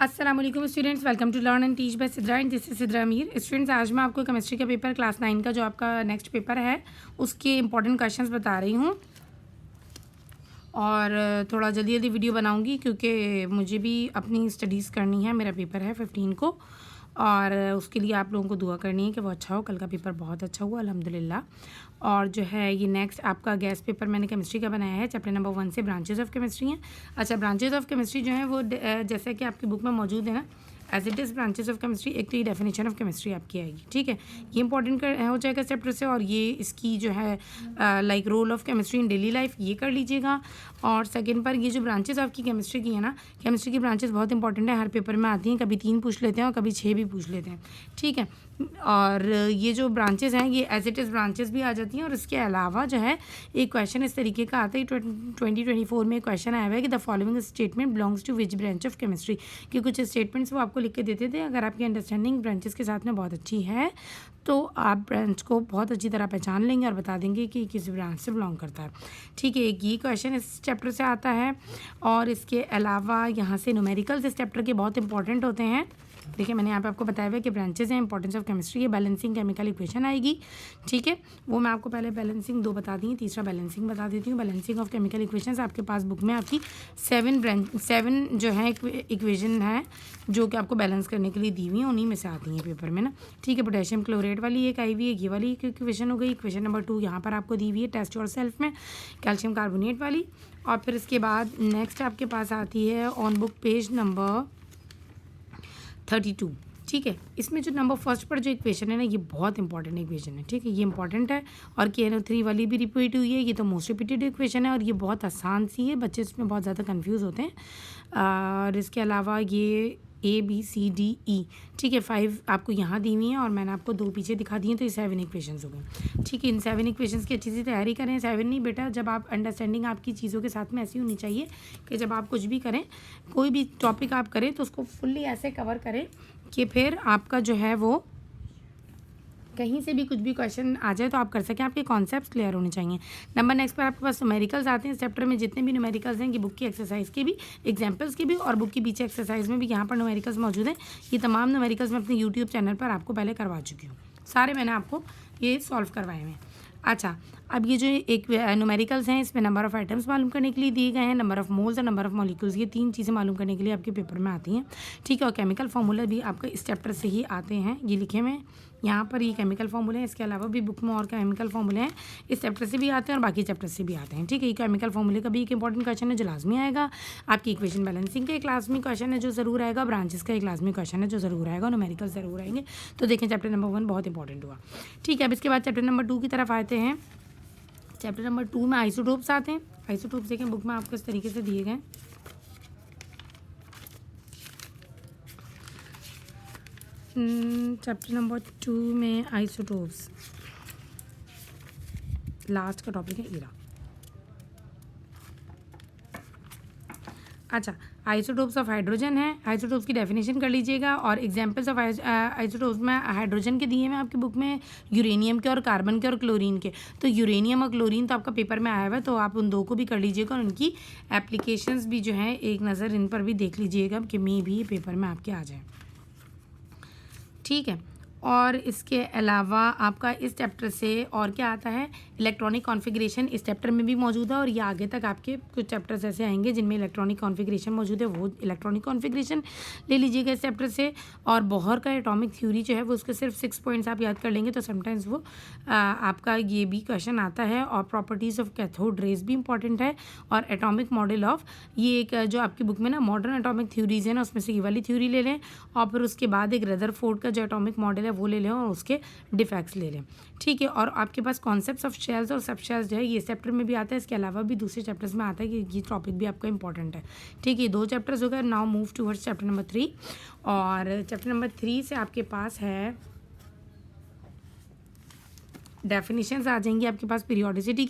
अस्सलाम वालेकुम students, welcome to learn and teach by Sidra and this is Sidra Amir. Students, आज मैं आपको केमिस्ट्री का पेपर क्लास 9 का जो आपका नेक्स्ट पेपर है उसके इंपॉर्टेंट क्वेश्चंस बता रही हूँ और थोड़ा जल्दी जल्दी वीडियो बनाऊँगी क्योंकि मुझे भी अपनी स्टडीज़ करनी है। मेरा पेपर है 15 को और उसके लिए आप लोगों को दुआ करनी है कि वो अच्छा हो। कल का पेपर बहुत अच्छा हुआ अल्हम्दुलिल्लाह। और जो है ये नेक्स्ट आपका गैस पेपर मैंने केमिस्ट्री का बनाया है। चैप्टर नंबर 1 से ब्रांचेस ऑफ केमिस्ट्री हैं। अच्छा, ब्रांचेस ऑफ केमिस्ट्री जो है वो जैसा कि आपकी बुक में मौजूद है ना, as it is branches of chemistry, एक तो ये डेफिनेशन ऑफ केमिस्ट्री आपकी आएगी। ठीक है, ये इंपॉर्टेंट हो जाएगा चैप्टर से। और ये इसकी जो है like role of chemistry in daily life, ये कर लीजिएगा। और सेकंड पर ये जो ब्रांचेस आपकी केमिस्ट्री की है ना, केमिस्ट्री की ब्रांचेस बहुत इंपॉर्टेंट है, हर पेपर में आती हैं। कभी 3 पूछ लेते हैं और कभी 6 भी पूछ लेते हैं। ठीक है, और ये जो ब्रांचेस हैं ये एज इट इज़ ब्रांचेस भी आ जाती हैं। और इसके अलावा जो है एक क्वेश्चन इस तरीके का आता है, 2024 में क्वेश्चन आया हुआ है कि the following statement belongs to which branch of chemistry. कि कुछ स्टेटमेंट्स वो आपको लिख के देते थे, अगर आपकी अंडरस्टैंडिंग ब्रांचेस के साथ में बहुत अच्छी है तो आप ब्रांच को बहुत अच्छी तरह पहचान लेंगे और बता देंगे कि किस ब्रांच से बिलोंग करता है। ठीक है, एक ये क्वेश्चन इस चैप्टर से आता है। और इसके अलावा यहाँ से न्यूमेरिकल्स इस चैप्टर के बहुत इंपॉर्टेंट होते हैं। देखिए, मैंने यहाँ पे आपको बताया हुआ है कि ब्रांचेस हैं, इंपॉर्टेंस ऑफ केमिस्ट्री है, बैलेंसिंग केमिकल इक्वेशन आएगी। ठीक है, वो मैं आपको पहले बैलेंसिंग 2 बता दी, तीसरा बैलेंसिंग बता देती हूँ। बैलेंसिंग ऑफ केमिकल इक्वेशंस आपके पास बुक में आपकी 7 जो है इक्वेशन है जो कि आपको बैलेंस करने के लिए दी हुई हैं, उन्हीं में से आती हैं पेपर में ना। ठीक है, पोटेशियम क्लोराइड वाली एक आई हुई है, ये वाली एक इक्वेशन हो गई। इक्वेशन नंबर 2 यहाँ पर आपको दी हुई है टेस्ट योर सेल्फ में, कैल्शियम कार्बोनेट वाली। और फिर इसके बाद नेक्स्ट आपके पास आती है ऑन बुक पेज नंबर 32। ठीक है, इसमें जो नंबर फर्स्ट पर जो इक्वेशन है ना, ये बहुत इंपॉर्टेंट इक्वेशन है। ठीक है, ये इंपॉर्टेंट है। और KNO3 वाली भी रिपीट हुई है, ये तो मोस्ट रिपीटेड इक्वेशन है और ये बहुत आसान सी है, बच्चे इसमें बहुत ज़्यादा कंफ्यूज होते हैं। और इसके अलावा ये ABCDE, ठीक है, 5 आपको यहाँ दी हुई हैं और मैंने आपको 2 पीछे दिखा दी हैं, तो ये 7 इक्वेशंस हो गए। ठीक है, इन 7 इक्वेशंस की अच्छी से तैयारी करें। 7 नहीं बेटा, जब आप अंडरस्टैंडिंग आपकी चीज़ों के साथ में ऐसी होनी चाहिए कि जब आप कुछ भी करें, कोई भी टॉपिक आप करें तो उसको फुल्ली ऐसे कवर करें कि फिर आपका जो है वो कहीं से भी कुछ भी क्वेश्चन आ जाए तो आप कर सकें, आपके कॉन्सेप्ट्स क्लियर होने चाहिए। नंबर नेक्स्ट पर आपके पास न्यूमेरिकल्स आते हैं। इस चैप्टर में जितने भी न्यूमेरिकल्स हैं, ये बुक की एक्सरसाइज के भी, एग्जाम्पल्स के भी और बुक की पीछे एक्सरसाइज में भी यहाँ पर न्यूमेरिकल्स मौजूद हैं। ये तमाम न्यूमेरिकल्स मैं अपने यूट्यूब चैनल पर आपको पहले करवा चुकी हूँ, सारे मैंने आपको ये सॉल्व करवाए हैं। अच्छा, अब ये जो एक न्यूमेरिकल्स हैं, इसमें नंबर ऑफ़ आइटम्स मालूम करने के लिए दिए गए हैं, नंबर ऑफ़ मोल्स और नंबर ऑफ़ मॉलिक्यूल्स, ये 3 चीज़ें मालूम करने के लिए आपके पेपर में आती हैं। ठीक है, और केमिकल फार्मूला भी आपके इस चैप्टर से ही आते हैं, ये लिखे हुए हैं यहाँ पर, ये केमिकल फार्मूले हैं। इसके अलावा भी बुक में और केमिकल फार्मूले हैं, इस चैप्टर से भी आते हैं और बाकी चैप्टर से भी आते हैं। ठीक है, ये केमिकल फार्मूले का भी एक इंपॉर्टेंट क्वेश्चन है जो लाजमी आएगा। आपकी इक्वेशन बैलेंसिंग का एक लाजमी क्वेश्चन है जो ज़रूर आएगा, ब्रांचेस का एक लाजमी क्वेश्चन है जो ज़रूर आएगा, न्यूमेरिकल ज़रूर आएंगे। तो देखें, चैप्टर नंबर 1 बहुत इंपॉर्टेंट हुआ। ठीक है, अब इसके बाद चैप्टर नंबर 2 की तरफ आते हैं। चैप्टर नंबर 2 में आइसोटोप्स आते हैं। आइसोटोप्स देखें बुक में आपको इस तरीके से दिए गए। चैप्टर नंबर 2 में आइसोटोप्स लास्ट का टॉपिक है ईरा। अच्छा, आइसोटोप्स ऑफ हाइड्रोजन है, आइसोटोप्स की डेफिनेशन कर लीजिएगा। और एग्जांपल्स ऑफ आइसोटोप्स में हाइड्रोजन के दिए हैं आपकी बुक में, यूरेनियम के और कार्बन के और क्लोरीन के। तो यूरेनियम और क्लोरीन तो आपका पेपर में आया हुआ है, तो आप उन 2 को भी कर लीजिएगा और उनकी एप्लीकेशंस भी जो है एक नज़र इन पर भी देख लीजिएगा कि मे भी ये पेपर में आपके आ जाए। ठीक है, और इसके अलावा आपका इस चैप्टर से और क्या आता है, इलेक्ट्रॉनिक कॉन्फ़िगरेशन इस चैप्टर में भी मौजूद है। और ये आगे तक आपके कुछ चैप्टर्स ऐसे आएंगे जिनमें इलेक्ट्रॉनिक कॉन्फ़िगरेशन मौजूद है, वो इलेक्ट्रॉनिक कॉन्फ़िगरेशन ले लीजिएगा इस चैप्टर से। और बोहर का एटॉमिक थ्योरी जो है वो उसके सिर्फ 6 पॉइंट्स आप याद कर लेंगे तो समटाइम्स वो आपका ये भी क्वेश्चन आता है। और प्रॉपर्टीज़ ऑफ कैथोड रेज भी इंपॉर्टेंट है। और एटॉमिक मॉडल ऑफ, ये एक जो आपकी बुक में ना मॉडर्न एटॉमिक थ्योरीज है ना, उसमें से ये वाली थ्योरी ले लें। और फिर उसके बाद एक रदरफोर्ड का जो एटॉमिक मॉडल है वो ले लें और उसके डिफेक्ट्स ले लें। ठीक है, और आपके पास कॉन्सेप्ट्स ऑफ शेल्स और सब शेल्स जो है ये चैप्टर में भी आता है। इसके अलावा भी दूसरे चैप्टर्स में आता है कि ये टॉपिक भी आपका इंपॉर्टेंट है। ठीक है, 2 चैप्टर्स हो गए। Now move towards chapter number 3। और चैप्टर नंबर 3 से आपके पास है डेफिनेशंस आ जाएंगी आपके पास पीरियोडिसिटी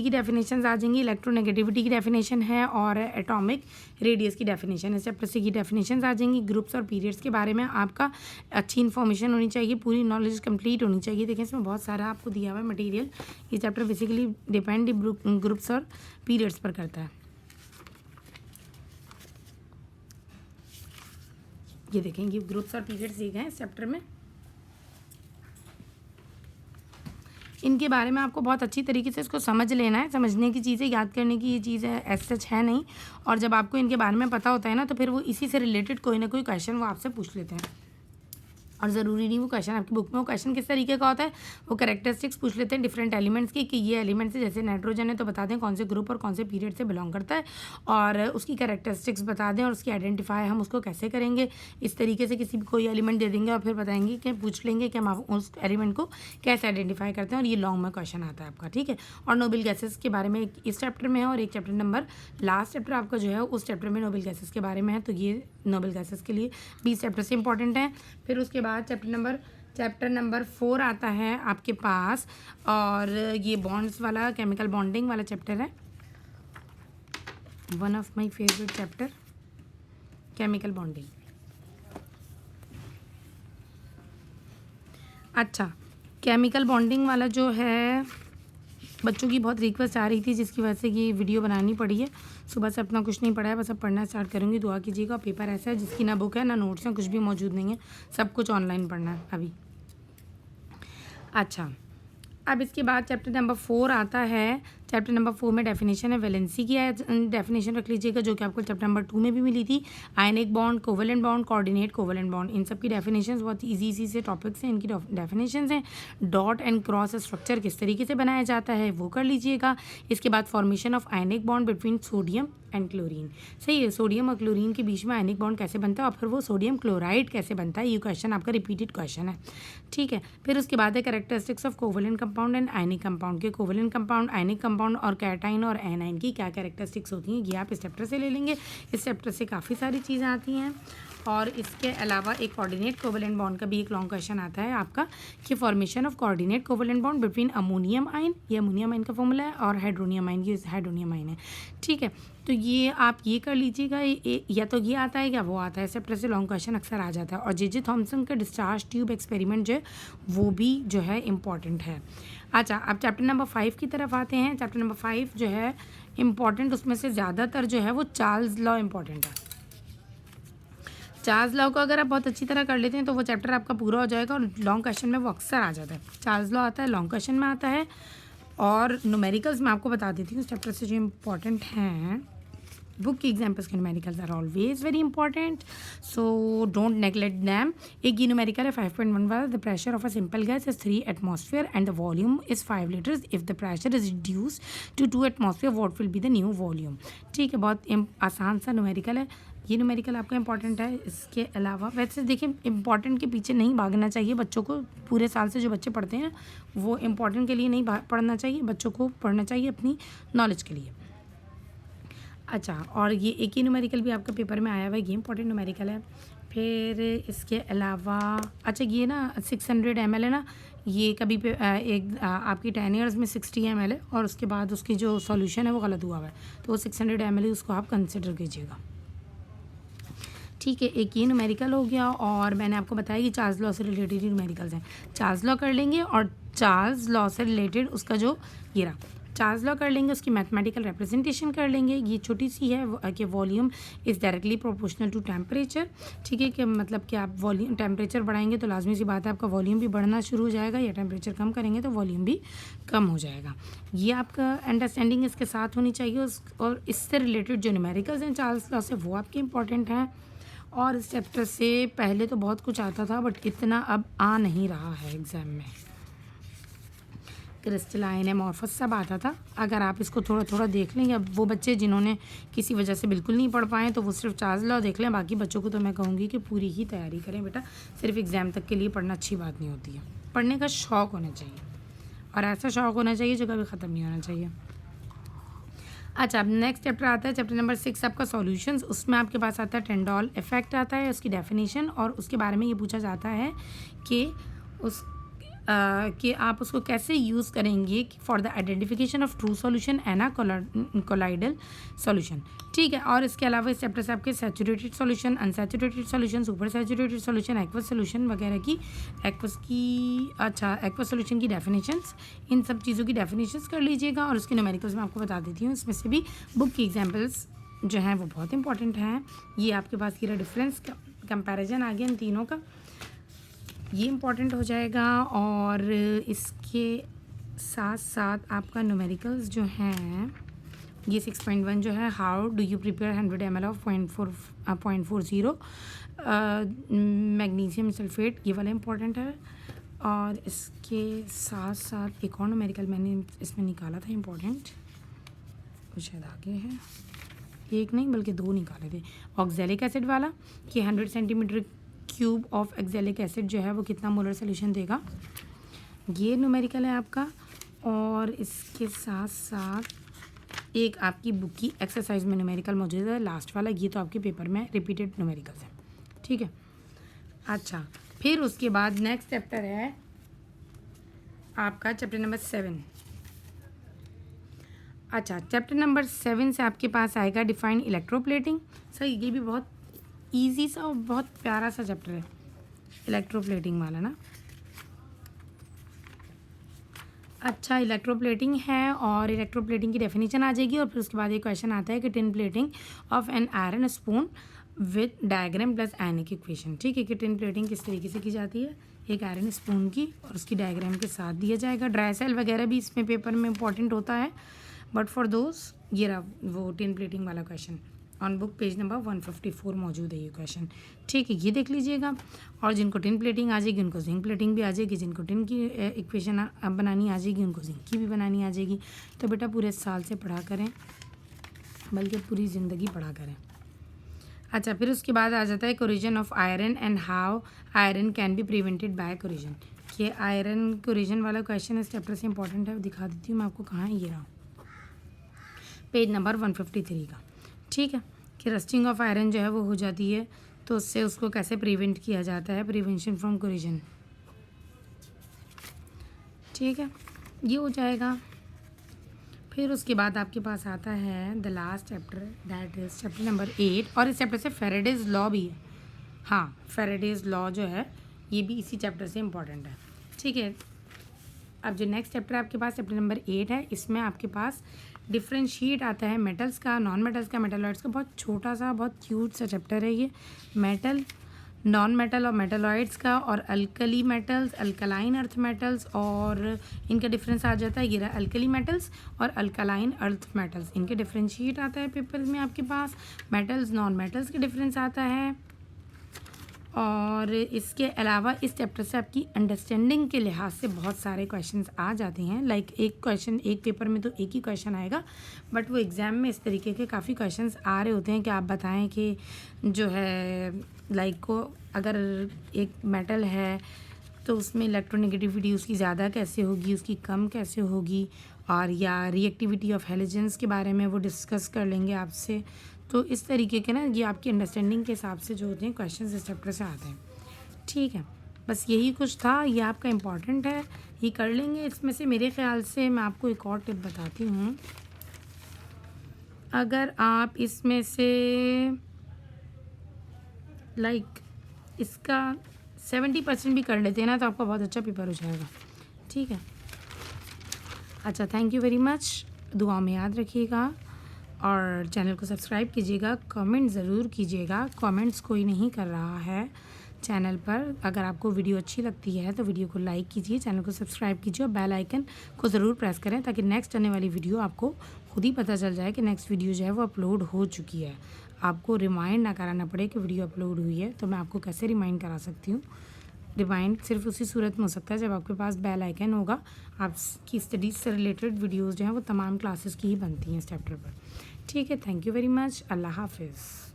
की, डेफिनेशंस आ जाएंगी, इलेक्ट्रोनेगेटिविटी की डेफिनेशन है और एटॉमिक रेडियस की डेफिनेशन है। चैप्टर से की डेफिनेशंस आ जाएंगी। ग्रुप्स और पीरियड्स के बारे में आपका अच्छी इन्फॉर्मेशन होनी चाहिए, पूरी नॉलेज कंप्लीट होनी चाहिए। देखें, इसमें बहुत सारा आपको दिया हुआ है मटेरियल। ये चैप्टर बेसिकली डिपेंड ग्रुप्स और पीरियड्स पर करता है। ये देखें, ये ग्रुप्स और पीरियड्स दिए गए हैं इस चैप्टर में। इनके बारे में आपको बहुत अच्छी तरीके से इसको समझ लेना है, समझने की चीज़ें, याद करने की ये चीज़ है एज सच है नहीं। और जब आपको इनके बारे में पता होता है ना, तो फिर वो इसी से रिलेटेड कोई ना कोई क्वेश्चन वो आपसे पूछ लेते हैं। और ज़रूरी नहीं वो क्वेश्चन आपकी बुक में, वो क्वेश्चन किस तरीके का होता है, वो कैरेक्टरिस्टिक्स पूछ लेते हैं डिफरेंट एलिमेंट्स की, कि ये एलिमेंट्स है, जैसे नाइट्रोजन है तो बता दें कौन से ग्रुप और कौन से पीरियड से बिलोंग करता है, और उसकी कैरेक्टरिस्टिक्स बता दें, और उसकी आइडेंटिफाई हम उसको कैसे करेंगे। इस तरीके से किसी भी कोई एलिमेंट दे देंगे और फिर बताएंगे कि पूछ लेंगे कि हम उस एलिमेंट को कैसे आइडेंटिफाई करते हैं, और ये लॉन्ग में क्वेश्चन आता है आपका, ठीक है। और नोबल गैसेस के बारे में एक इस चैप्टर में है, और एक चैप्टर नंबर लास्ट चैप्टर आपका जो है उस चैप्टर में नोबल गैसेस के बारे में है। तो ये नोबल गैसेस के लिए 20 चैप्टर से इंपॉर्टेंट है। फिर उसके बाद चैप्टर नंबर 4 आता है आपके पास, और ये बॉन्ड्स वाला, केमिकल बॉन्डिंग वाला चैप्टर है, one of my favourite chapter, chemical bonding. अच्छा, केमिकल बॉन्डिंग वाला जो है बच्चों की बहुत रिक्वेस्ट आ रही थी, जिसकी वजह से ये वीडियो बनानी पड़ी है। सुबह से अपना कुछ नहीं पढ़ा है, बस अब पढ़ना स्टार्ट करूँगी, दुआ कीजिएगा। पेपर ऐसा है जिसकी ना बुक है ना नोट्स हैं, कुछ भी मौजूद नहीं है, सब कुछ ऑनलाइन पढ़ना है अभी। अच्छा, अब इसके बाद चैप्टर नंबर 4 आता है। चैप्टर नंबर 4 में डेफिनेशन है, वैलेंसी की डेफिनेशन रख लीजिएगा, जो कि आपको चैप्टर नंबर 2 में भी मिली थी। Ionic bond, covalent bond, coordinate covalent bond, इन सब की डेफिनेशंस बहुत इजी से टॉपिक्स हैं, इनकी डेफिनेशंस हैं। डॉट एंड क्रॉस स्ट्रक्चर किस तरीके से बनाया जाता है वो कर लीजिएगा। इसके बाद formation of ionic bond between sodium and chlorine, सही है, सोडियम और क्लोरीन के बीच में आयनिक बॉन्ड कैसे बनता है, और फिर वो सोडियम क्लोराइड कैसे बनता है, ये क्वेश्चन आपका रिपीटेड क्वेश्चन है, ठीक है। फिर उसके बाद है characteristics of covalent compound and ionic compound, के कोवेलेंट कंपाउंड, आयनिक कंपाउंड और कैटाइन और एनाइन की क्या कैरेक्टरिस्टिक्स होती हैं, ये आप इस चैप्टर से ले लेंगे। इस चैप्टर से काफ़ी सारी चीज़ें आती हैं। और इसके अलावा एक कोऑर्डिनेट कोवेलेंट बॉन्ड का भी एक लॉन्ग क्वेश्चन आता है आपका, कि formation of coordinate covalent bond between ammonium ion, ये अमोनियम आयन का फॉर्मूला है, और हाइड्रोनियम आयन, ये हाइड्रोनियम आयन है, ठीक है। तो ये आप ये कर लीजिएगा, या तो ये आता है या वो आता है, इस चैप्टर से लॉन्ग क्वेश्चन अक्सर आ जाता है। और जे थॉम्सन का डिस्चार्ज ट्यूब एक्सपेरिमेंट जो है वो भी जो है इम्पॉर्टेंट है। अच्छा, अब चैप्टर नंबर 5 की तरफ आते हैं। चैप्टर नंबर 5 जो है इम्पॉर्टेंट, उसमें से ज़्यादातर जो है वो चार्ल्स लॉ इम्पॉर्टेंट है। चार्ल्स लॉ को अगर आप बहुत अच्छी तरह कर लेते हैं तो वो चैप्टर आपका पूरा हो जाएगा, और लॉन्ग क्वेश्चन में वो अक्सर आ जाता है। चार्ल्स लॉ आता है, लॉन्ग क्वेश्चन में आता है। और न्यूमेरिकल्स मैं आपको बता देती हूँ उस चैप्टर से जो इम्पॉर्टेंट हैं। बुक की एग्जाम्पल्स के numericals are always very important, so don't neglect them. एक ये न्यूमेरिकल है 5.1 वाला, the pressure of a simple gas is 3 atmosphere and the volume is 5 litres. If the pressure is reduce to 2 atmosphere what will be the new volume, ठीक है। बहुत आसान सा numerical है, ये न्यूमेरिकल आपका इंपॉर्टेंट है। इसके अलावा वैसे देखिए, इंपॉर्टेंट के पीछे नहीं भागना चाहिए बच्चों को। पूरे साल से जो बच्चे पढ़ते हैं वो इंपॉर्टेंट के लिए नहीं पढ़ना चाहिए, बच्चों को पढ़ना चाहिए अपनी नॉलेज के लिए। अच्छा, और ये एक ही न्यूमेरिकल भी आपका पेपर में आया हुआ है, ये इंपॉर्टेंट न्यूमेरिकल है। फिर इसके अलावा अच्छा, ये ना 600 ml है ना, ये कभी पे आपकी 10 ईयर्स में 60 ml है, और उसके बाद उसकी जो सॉल्यूशन है वो गलत हुआ है, तो वो 600 ml उसको आप कंसिडर कीजिएगा, ठीक है। एक ये न्यूमेरिकल हो गया, और मैंने आपको बताया कि चार्ल्स लॉ से रिलेटेड ही न्यूमेरिकल्स हैं। चार्ल्स लॉ कर लेंगे, और चार्ल्स लॉ से रिलेटेड उसका जो ये रहा, चार्ल्स लॉ कर लेंगे, उसकी मैथमेटिकल रिप्रेजेंटेशन कर लेंगे। ये छोटी सी है कि volume is directly proportional to temperature, ठीक है, कि मतलब कि आप वॉल्यूम टेम्परेचर बढ़ाएंगे तो लाजमी सी बात है आपका वॉल्यूम भी बढ़ना शुरू हो जाएगा, या टेम्परेचर कम करेंगे तो वॉल्यूम भी कम हो जाएगा। ये आपका अंडरस्टैंडिंग इसके साथ होनी चाहिए। और इससे रिलेटेड जो न्यूमेरिकल्स हैं चार्ल्स लॉ से, वो आपके इंपॉर्टेंट हैं। और इस चैप्टर से पहले तो बहुत कुछ आता था, बट इतना अब आ नहीं रहा है एग्ज़ाम में। क्रिस्टलाइन, एमॉर्फस सब आता था। अगर आप इसको थोड़ा थोड़ा देख लेंगे, अब वो बच्चे जिन्होंने किसी वजह से बिल्कुल नहीं पढ़ पाए तो वो सिर्फ चार्ल्स लॉ देख लें। बाकी बच्चों को तो मैं कहूँगी कि पूरी ही तैयारी करें बेटा, सिर्फ एग्ज़ाम तक के लिए पढ़ना अच्छी बात नहीं होती है। पढ़ने का शौक़ होना चाहिए, और ऐसा शौक़ होना चाहिए जो कभी ख़त्म नहीं होना चाहिए। अच्छा, अब नेक्स्ट चैप्टर आता है, चैप्टर नंबर 6 आपका सॉल्यूशंस। उसमें आपके पास आता है टेंडॉल इफेक्ट आता है, उसकी डेफिनेशन, और उसके बारे में ये पूछा जाता है कि कि आप उसको कैसे यूज़ करेंगे for the identification of true solution and a colloidal solution, ठीक है। और इसके अलावा इस चैप्टर से आपके saturated solution, unsaturated solution, super saturated solution, aqueous solution वगैरह की एक्वस सॉल्यूशन की डेफिनेशंस, इन सब चीज़ों की डेफिनेशंस कर लीजिएगा। और उसके न्यूमेरिकल्स मैं आपको बता देती हूँ, इसमें से भी बुक की एग्जाम्पल्स जो हैं वो बहुत इंपॉर्टेंट हैं। ये आपके पास ये डिफरेंस कंपैरिजन आ गया इन तीनों का, ये इम्पॉर्टेंट हो जाएगा। और इसके साथ साथ आपका न्यूमेरिकल्स जो हैं, ये 6.1 जो है, how do you prepare 100 ml of 0.40 magnesium sulphate, ये वाला इम्पॉर्टेंट है। और इसके साथ साथ एक और न्यूमेरिकल मैंने इसमें निकाला था इम्पॉर्टेंट, वो शायद आगे है, एक नहीं बल्कि 2 निकाले थे। ऑक्जेलिक एसिड वाला कि 100 सेंटीमीटर क्यूब ऑफ एक्जेलिक एसिड जो है वो कितना मोलर सोल्यूशन देगा, ये न्यूमेरिकल है आपका। और इसके साथ साथ एक आपकी बुक की एक्सरसाइज में न्यूमेरिकल मौजूद है, लास्ट वाला, ये तो आपके पेपर में रिपीटेड न्यूमेरिकल्स है, ठीक है। अच्छा, फिर उसके बाद नेक्स्ट चैप्टर है आपका चैप्टर नंबर 7। अच्छा, चैप्टर नंबर 7 से आपके पास आएगा डिफाइन इलेक्ट्रोप्लेटिंग। सर ये भी बहुत इजी सा और बहुत प्यारा सा चैप्टर है इलेक्ट्रोप्लेटिंग वाला ना। अच्छा, इलेक्ट्रोप्लेटिंग है और इलेक्ट्रोप्लेटिंग की डेफिनेशन आ जाएगी और फिर उसके बाद एक क्वेश्चन आता है कि tin plating of an iron spoon with diagram plus ionic equation, ठीक है, कि टिन प्लेटिंग किस तरीके से की जाती है एक आयरन स्पून की, और उसकी डायग्राम के साथ दिया जाएगा। ड्राई सेल वगैरह भी इसमें पेपर में इंपॉर्टेंट होता है, बट फॉर दोज ये रहा वो टिन प्लेटिंग वाला question, on book page number 154 मौजूद है ये क्वेश्चन, ठीक है, ये देख लीजिएगा। और जिनको टिन प्लेटिंग आ जाएगी उनको जिंक प्लेटिंग भी आ जाएगी, जिनको टिन की इक्वेशन बनानी आ जाएगी उनको जिंक की भी बनानी आ जाएगी। तो बेटा पूरे साल से पढ़ा करें, बल्कि पूरी ज़िंदगी पढ़ा करें। अच्छा, फिर उसके बाद आ जाता है corrosion of iron and how iron can be prevented by corrosion. ये आयरन कोरिजन वाला क्वेश्चन इस चैप्टर से इंपॉर्टेंट है, दिखा देती हूँ मैं आपको कहाँ है, ये रहा पेज नंबर 153 का, ठीक है, कि रस्टिंग ऑफ आयरन जो है वो हो जाती है, तो उससे उसको कैसे प्रिवेंट किया जाता है, प्रिवेंशन फ्रॉम कोरिजन, ठीक है, ये हो जाएगा। फिर उसके बाद आपके पास आता है the last chapter, that is chapter number 8, और इस चैप्टर से फेरेडेज लॉ भी है। हाँ, फेरेडेज लॉ जो है ये भी इसी चैप्टर से इम्पॉर्टेंट है, ठीक है। अब जो नेक्स्ट चैप्टर आपके पास चैप्टर नंबर 8 है, इसमें आपके पास डिफरेंशिएट आता है मेटल्स का, नॉन मेटल्स का, मेटलॉइड्स का। बहुत छोटा सा बहुत क्यूट सा चैप्टर है ये, मेटल, नॉन मेटल और मेटलॉइड्स का, और alkali metals, alkaline earth metals, और इनका डिफरेंस आ जाता है, ये रहा अल्कली मेटल्स और अल्कलाइन अर्थ मेटल्स, इनके डिफरेंशिएट आता है पेपर में आपके पास। मेटल्स नॉन मेटल्स के डिफरेंस आता है। और इसके अलावा इस चैप्टर से आपकी अंडरस्टैंडिंग के लिहाज से बहुत सारे क्वेश्चंस आ जाते हैं। लाइक एक क्वेश्चन एक पेपर में तो एक ही क्वेश्चन आएगा, बट वो एग्ज़ाम में इस तरीके के काफ़ी क्वेश्चंस आ रहे होते हैं कि आप बताएं कि जो है लाइक को अगर एक मेटल है तो उसमें इलेक्ट्रोनेगेटिविटी उसकी ज़्यादा कैसे होगी, उसकी कम कैसे होगी, और या रिएक्टिविटी ऑफ हैलोजेंस के बारे में वो डिस्कस कर लेंगे आपसे। तो इस तरीके के ना ये आपकी अंडरस्टैंडिंग के हिसाब से जो होते हैं क्वेश्चंस इस चैप्टर से आते हैं, ठीक है। बस यही कुछ था, ये आपका इम्पॉर्टेंट है, ये कर लेंगे। इसमें से मेरे ख्याल से मैं आपको एक और टिप बताती हूँ, अगर आप इसमें से लाइक इसका 70% भी कर लेते हैं ना तो आपका बहुत अच्छा पेपर हो जाएगा, ठीक है। अच्छा, थैंक यू वेरी मच, दुआ में याद रखिएगा और चैनल को सब्सक्राइब कीजिएगा, कमेंट ज़रूर कीजिएगा। कमेंट्स कोई नहीं कर रहा है चैनल पर। अगर आपको वीडियो अच्छी लगती है तो वीडियो को लाइक कीजिए, चैनल को सब्सक्राइब कीजिए और बेल आइकन को ज़रूर प्रेस करें ताकि नेक्स्ट आने वाली वीडियो आपको खुद ही पता चल जाए कि नेक्स्ट वीडियो जो है वो अपलोड हो चुकी है। आपको रिमाइंड ना कराना पड़े कि वीडियो अपलोड हुई है। तो मैं आपको कैसे रिमाइंड करा सकती हूँ? रिमाइंड सिर्फ उसी सूरत में हो सकता है जब आपके पास बेल आइकन होगा। आपकी स्टडीज़ से रिलेटेड वीडियोज़ जो हैं वो तमाम क्लासेस की ही बनती हैं इस चैप्टर पर, ठीक है। थैंक यू वेरी मच, अल्लाह हाफिज़।